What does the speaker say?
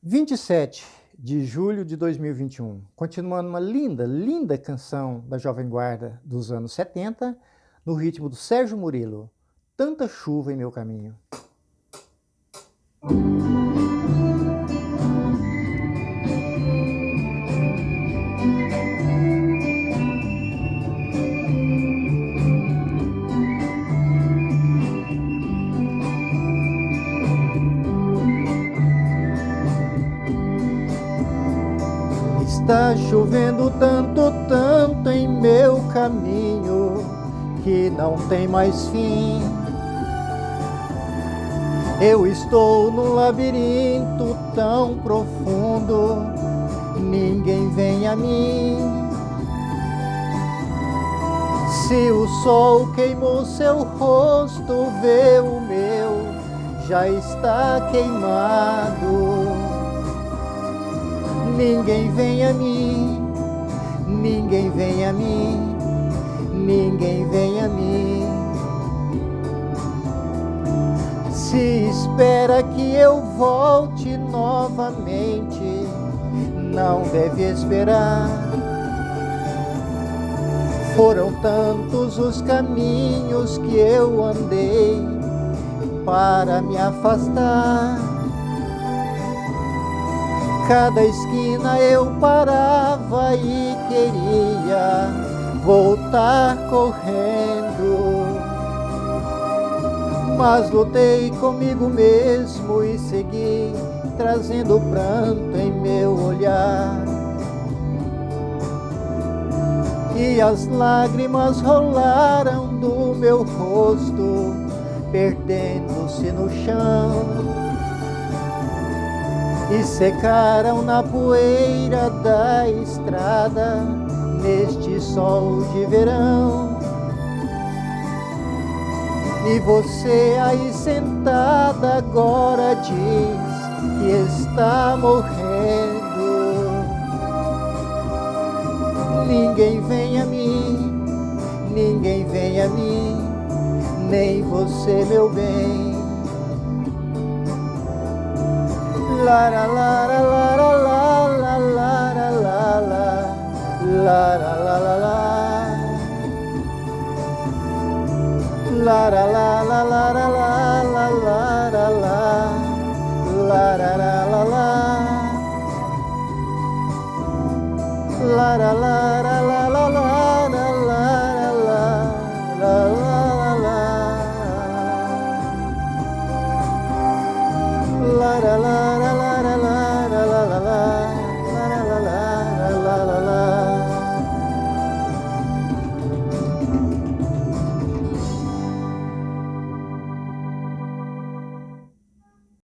27 de julho de 2021, continuando uma linda canção da Jovem Guarda dos anos 70, no ritmo do Sérgio Murilo, Tanta Chuva em Meu Caminho. Está chovendo tanto em meu caminho, que não tem mais fim. Eu estou num labirinto tão profundo, ninguém vem a mim. Se o sol queimou seu rosto, vê o meu, já está queimado. Ninguém vem a mim, ninguém vem a mim, ninguém vem a mim. Se espera que eu volte novamente, não deve esperar. Foram tantos os caminhos que eu andei para me afastar. Cada esquina eu parava e queria voltar correndo, mas lutei comigo mesmo e segui trazendo pranto em meu olhar. E as lágrimas rolaram do meu rosto, perdendo-se no chão, e secaram na poeira da estrada, neste sol de verão. E você aí sentada agora diz que está morrendo. Ninguém vem a mim, ninguém vem a mim, nem você, meu bem. Lara lara lara lara lara lara lara lara lara lara lara lara lara lara lara lara